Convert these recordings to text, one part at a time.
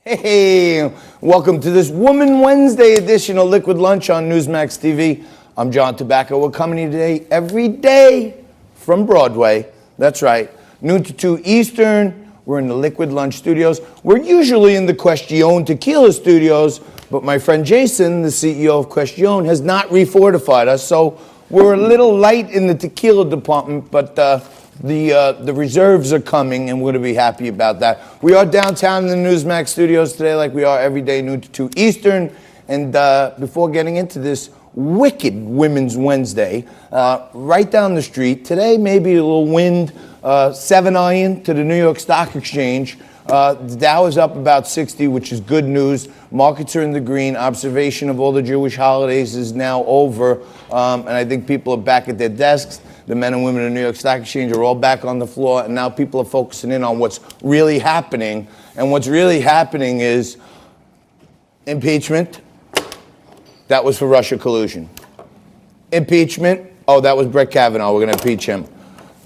Hey, welcome to this Woman Wednesday edition of Liquid Lunch on Newsmax TV. I'm John Tobacco. We're coming to you today, every day from Broadway. That's right, noon to 2 Eastern. We're in the Liquid Lunch studios. We're usually in the Question Tequila studios, but my friend Jason, the CEO of Question, has not refortified us, so we're a little light in the tequila department, but the reserves are coming, and we're going to be happy about that. We are downtown in the Newsmax studios today, like we are every day, noon to 2 Eastern. And before getting into this wicked Women's Wednesday, right down the street, today maybe a little wind, 7 iron to the New York Stock Exchange. The Dow is up about 60, which is good news. Markets are in the green. Observation of all the Jewish holidays is now over, and I think people are back at their desks. The men and women of the New York Stock Exchange are all back on the floor, and now people are focusing in on what's really happening. And what's really happening is impeachment. That was for Russia collusion. Impeachment. Oh, that was Brett Kavanaugh. We're going to impeach him.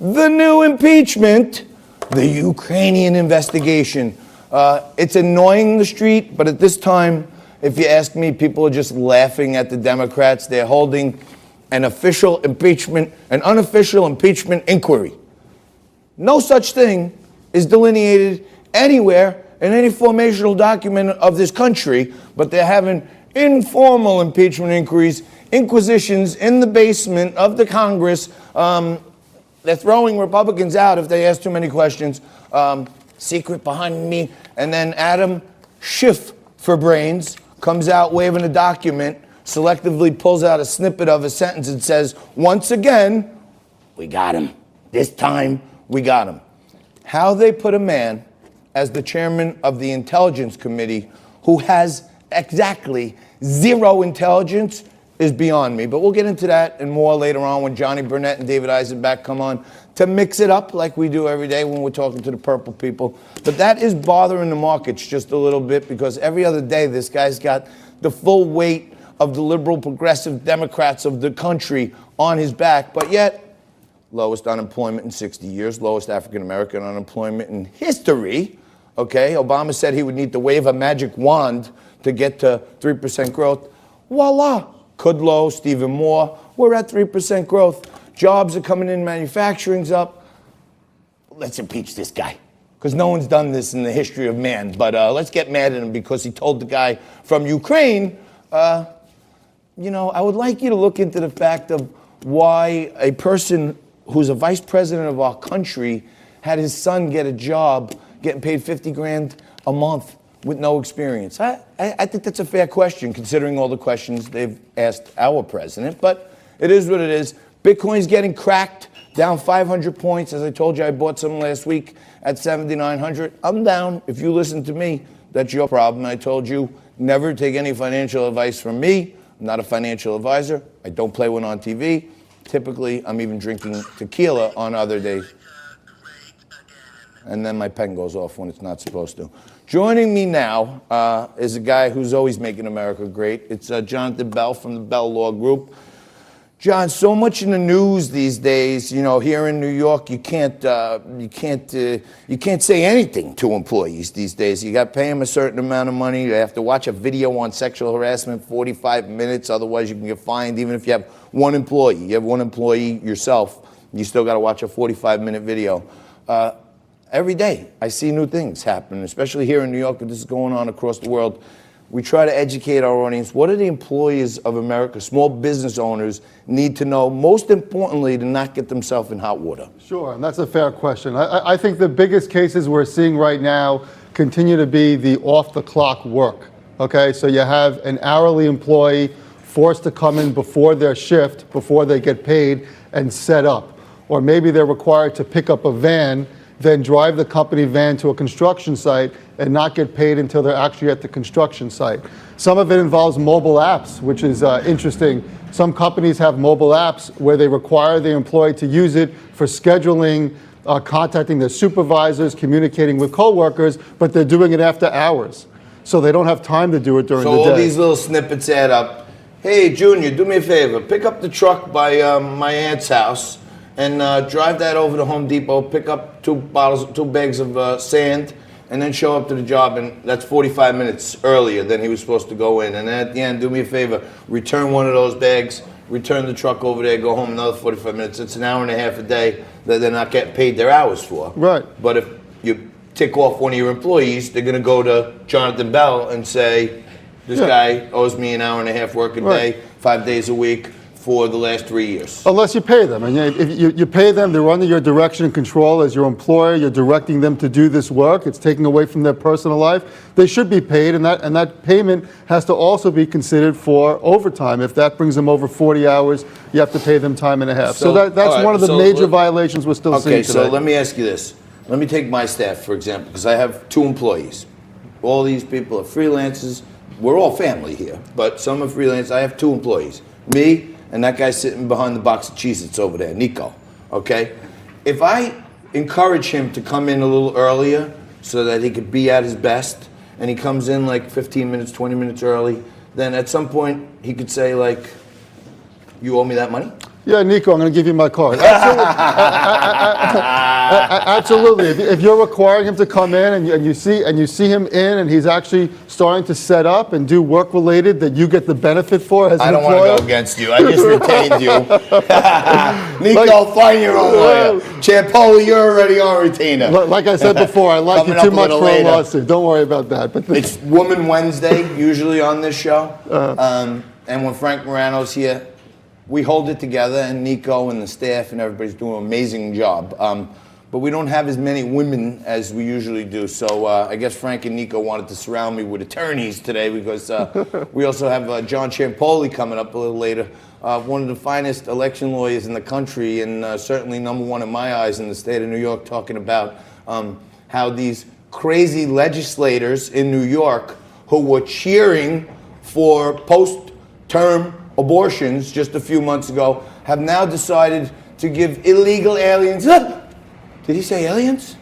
The new impeachment, the Ukrainian investigation. It's annoying the street, but at this time, if you ask me, people are just laughing at the Democrats. They're holding an official impeachment, an unofficial impeachment inquiry. No such thing is delineated anywhere in any formational document of this country, but they're having informal impeachment inquiries, inquisitions in the basement of the Congress. They're throwing Republicans out if they ask too many questions. Secret behind me. And then Adam Schiff for brains comes out waving a document, selectively pulls out a snippet of a sentence and says, once again, we got him. This time, we got him. How they put a man as the chairman of the Intelligence Committee who has exactly zero intelligence is beyond me. But we'll get into that and more later on when Johnny Burnett and David Eisenbach come on to mix it up like we do every day when we're talking to the purple people. But that is bothering the markets just a little bit because every other day this guy's got the full weight of the liberal progressive Democrats of the country on his back, but yet lowest unemployment in 60 years, lowest African-American unemployment in history. Okay, Obama said he would need to wave a magic wand to get to 3% growth. Voila, Kudlow, Stephen Moore, we're at 3% growth. Jobs are coming in, manufacturing's up. Let's impeach this guy, because no one's done this in the history of man. But let's get mad at him because he told the guy from Ukraine, you know, I would like you to look into the fact of why a person who's a vice president of our country had his son get a job getting paid $50,000 a month with no experience. I think that's a fair question, considering all the questions they've asked our president, but it is what it is. Bitcoin's getting cracked, down 500 points. As I told you, I bought some last week at 7,900. I'm down. If you listen to me, that's your problem. I told you, never take any financial advice from me. I'm not a financial advisor. I don't play one on TV. Typically, I'm even drinking tequila on other days. And then my pen goes off when it's not supposed to. Joining me now is a guy who's always making America great. It's Jonathan Bell from the Bell Law Group. John, so much in the news these days. You know, here in New York, you can't say anything to employees these days. You got to pay them a certain amount of money. You have to watch a video on sexual harassment 45 minutes. Otherwise, you can get fined. Even if you have one employee, you have one employee yourself, you still got to watch a 45-minute video. Every day, I see new things happening, especially here in New York, but this is going on across the world. We try to educate our audience. What do the employees of America, small business owners, need to know, most importantly, to not get themselves in hot water? Sure, and that's a fair question. I think the biggest cases we're seeing right now continue to be the off-the-clock work. Okay, so you have an hourly employee forced to come in before their shift, before they get paid, and set up. Or maybe they're required to pick up a van, then drive the company van to a construction site and not get paid until they're actually at the construction site. Some of it involves mobile apps, which is interesting. Some companies have mobile apps where they require the employee to use it for scheduling, contacting their supervisors, communicating with coworkers, but they're doing it after hours. So they don't have time to do it during the day. So all these little snippets add up. Hey, Junior, do me a favor. Pick up the truck by my aunt's house and drive that over to Home Depot, pick up two bags of sand, and then show up to the job, and that's 45 minutes earlier than he was supposed to go in. And then at the end, do me a favor, return one of those bags, return the truck over there, go home another 45 minutes. It's an hour and a half a day that they're not getting paid their hours for. Right. But if you tick off one of your employees, they're going to go to Jonathan Bell and say, this guy owes me an hour and a half work a day, 5 days a week for the last 3 years. Unless you pay them. And if you pay them, they're under your direction and control as your employer. You're directing them to do this work. It's taking away from their personal life. They should be paid, and that payment has to also be considered for overtime. If that brings them over 40 hours, you have to pay them time and a half. So that's one of the major violations we're still seeing today. Okay, so let me ask you this. Let me take my staff, for example, because I have 2 employees. All these people are freelancers. We're all family here, but some are freelance. I have 2 employees. Me, and that guy sitting behind the box of Cheez-Its over there, Nico, okay? If I encourage him to come in a little earlier so that he could be at his best, and he comes in like 15 minutes, 20 minutes early, then at some point he could say like, you owe me that money? Yeah, Nico, I'm going to give you my card. Absolutely. If you're requiring him to come in and you see him in and he's actually starting to set up and do work related that you get the benefit for as an employer. I don't want to go against you. I just retained you. Nico, find your own lawyer. Ciampoli, you're already on retainer. Like I said before, I like you too much for a lawsuit. Don't worry about that. But it's Woman Wednesday usually on this show, and when Frank Morano's here, we hold it together, and Nico and the staff and everybody's doing an amazing job. But we don't have as many women as we usually do. So I guess Frank and Nico wanted to surround me with attorneys today because we also have John Ciampoli coming up a little later. One of the finest election lawyers in the country, and certainly #1 in my eyes in the state of New York, talking about how these crazy legislators in New York who were cheering for post-term abortions just a few months ago have now decided to give illegal aliens. Did he say aliens?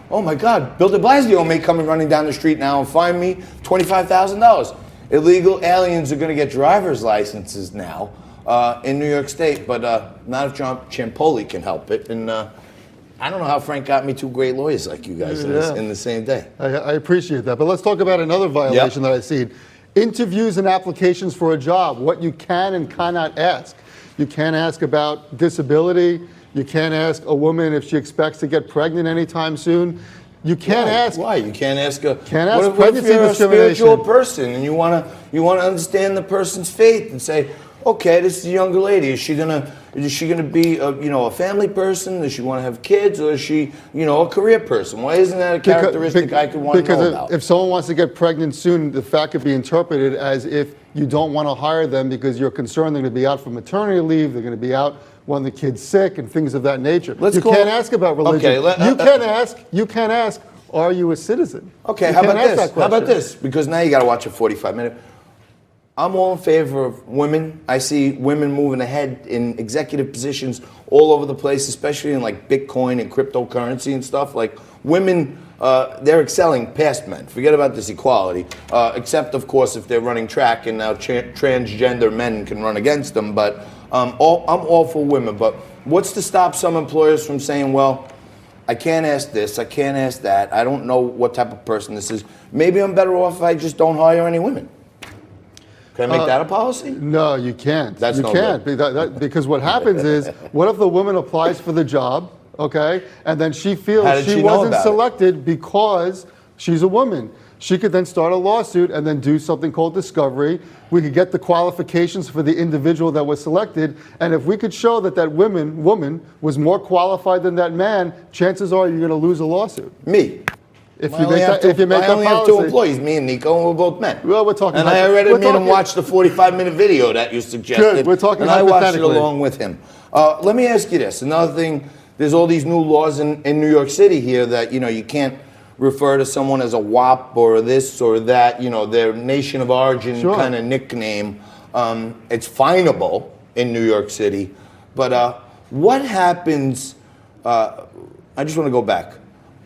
Oh my God! Bill De Blasio may come running down the street now and fine me $25,000. Illegal aliens are going to get driver's licenses now in New York State, but not if John Ciampoli can help it. And I don't know how Frank got me 2 great lawyers like you guys in the same day. I appreciate that, but let's talk about another violation that I've seen. Interviews and applications for a job, what you can and cannot ask. You can't ask about disability. You can't ask a woman if she expects to get pregnant anytime soon. You can't ask. Why? You can't ask a. Can't ask what pregnancy if you're a discrimination. spiritual person and you want to understand the person's faith and say, okay, this is a younger lady. Is she gonna be a family person? Does she want to have kids, or is she a career person? Why isn't that a characteristic I could want to know about? Because if someone wants to get pregnant soon, the fact could be interpreted as if you don't want to hire them because you're concerned they're going to be out for maternity leave, they're going to be out when the kid's sick, and things of that nature. You can't ask about religion. Okay, you can't ask, are you a citizen? Okay, how about this? Because now you got to watch a 45-minute. I'm all in favor of women. I see women moving ahead in executive positions all over the place, especially in like Bitcoin and cryptocurrency and stuff. Like women, they're excelling past men. Forget about this equality, except of course if they're running track and now transgender men can run against them. But I'm all for women. But what's to stop some employers from saying, well, I can't ask this, I can't ask that. I don't know what type of person this is. Maybe I'm better off if I just don't hire any women. Can I make that a policy? No, you can't. You can't because what happens is, what if the woman applies for the job, okay, and then she feels she wasn't selected because she's a woman? She could then start a lawsuit and then do something called discovery. We could get the qualifications for the individual that was selected, and if we could show that that woman was more qualified than that man, chances are you're going to lose a lawsuit. Me. If you make I only have 2 employees, me and Nico, and we're both men. Well, we're talking. And I already made him watch the 45-minute video that you suggested. Good. We're talking and I watched it hypothetically. along with him. Let me ask you this. Another thing, there's all these new laws in New York City here that, you can't refer to someone as a WAP or this or that, their nation of origin kind of nickname. It's finable in New York City. But what happens, I just want to go back.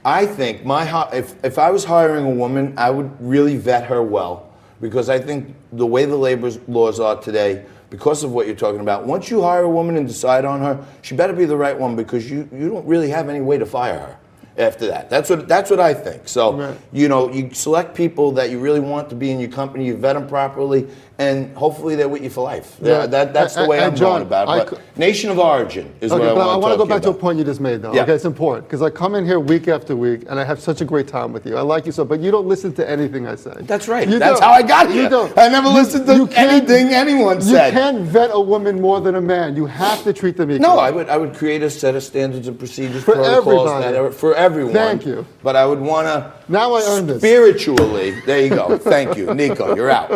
I think if I was hiring a woman, I would really vet her well, because I think the way the labor laws are today, because of what you're talking about, once you hire a woman and decide on her, she better be the right one, because you don't really have any way to fire her. after that. That's what I think. So, Right. you select people that you really want to be in your company, you vet them properly, and hopefully they're with you for life. Yeah. That's the way I'm John, going about it. But nation of origin is what I but I want to go talk back to a about. point you just made, though. Yeah. Okay, it's important because I come in here week after week and I have such a great time with you. I like you so, but you don't listen to anything I say. That's right. You That's don't. how I got here. You don't. I never listened to anything anyone You said. can't vet a woman more than a man. You have to treat them equally. No, I would create a set of standards and procedures, For protocols everybody. for everyone. Thank you. But I would want to Now I earned this. spiritually. There you go. Thank you, Nico. You're out.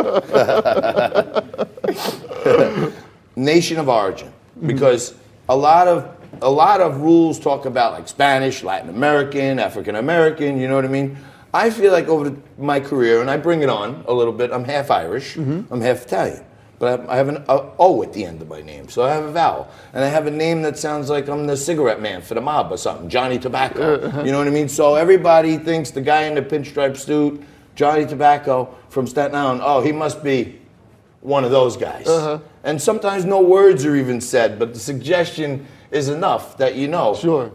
Nation of origin, because a lot of rules talk about like Spanish, Latin American, African American. You know what I mean? I feel like over my career, and I bring it on a little bit. I'm half Irish. I'm half Italian. But I have an O at the end of my name, so I have a vowel. And I have a name that sounds like I'm the cigarette man for the mob or something, Johnny Tobacco. You know what I mean? So everybody thinks the guy in the pinstripe suit, Johnny Tobacco from Staten Island, oh, he must be one of those guys. And sometimes no words are even said, but the suggestion is enough that you know. Sure.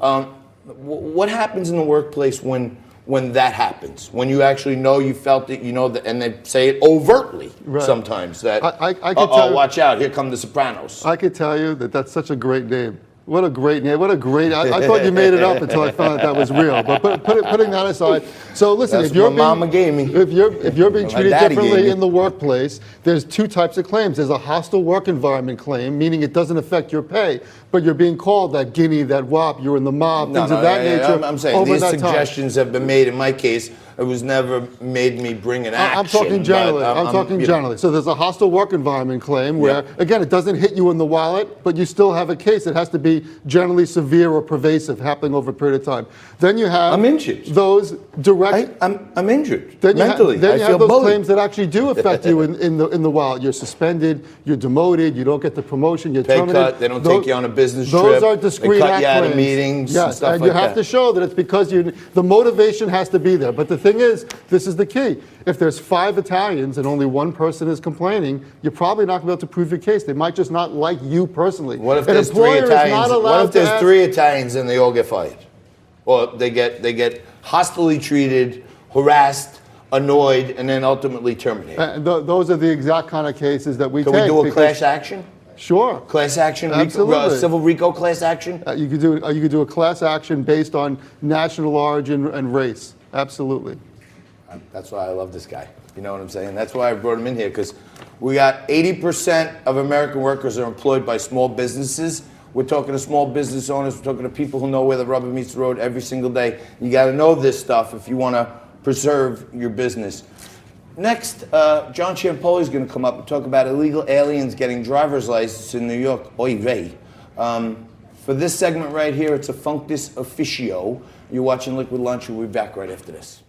What happens in the workplace when that happens, when you actually know you felt it, you know that, and they say it overtly sometimes that, I could tell you, watch out, here come the Sopranos. I could tell you that that's such a great name. What a great name. What a great, I thought you made it up until I found out that was real. But putting that aside, so listen, That's if you're what mama gave me. if you're being My treated daddy gave differently me. in the workplace, there's two types of claims. There's a hostile work environment claim, meaning it doesn't affect your pay, but you're being called that guinea, that wop, you're in the mob, things of that nature. I'm saying over these that time. suggestions have been made in my case. It was never made me bring an action. I'm talking generally. but I'm talking you know. generally. So there's a hostile work environment claim where, Yeah. again, it doesn't hit you in the wallet, but you still have a case. It has to be generally severe or pervasive, happening over a period of time. Then you have I'm injured. those direct. I'm injured Then you mentally. then I you feel have those bullied. claims that actually do affect you in the wallet. You're suspended. You're demoted. You don't get the promotion. You're Pay terminated. cut. They don't take you on a business Those trip. are discrete They cut act you out of claims. meetings and Yes, stuff and like you have that. to show that it's because the motivation has to be there. But the thing is, this is the key. If there's 5 Italians and only one person is complaining, you're probably not going to be able to prove your case. They might just not like you personally. What if An there's 3 employer is not Italians? What allowed if there's to ask- 3 Italians and they all get fired? Or they get hostilely treated, harassed, annoyed, and then ultimately terminated. And those are the exact kind of cases that we Can take. we do a because- class action? Sure. Class action, Absolutely. civil RICO class action? You could do a class action based on national origin and race. Absolutely. That's why I love this guy. You know what I'm saying? That's why I brought him in here, because we got 80% of American workers are employed by small businesses. We're talking to small business owners. We're talking to people who know where the rubber meets the road every single day. You got to know this stuff if you want to preserve your business. Next, John Ciampoli is going to come up and talk about illegal aliens getting driver's license in New York. Oy vey. For this segment right here, it's a Functus Officio. You're watching Liquid Lunch. We'll be back right after this.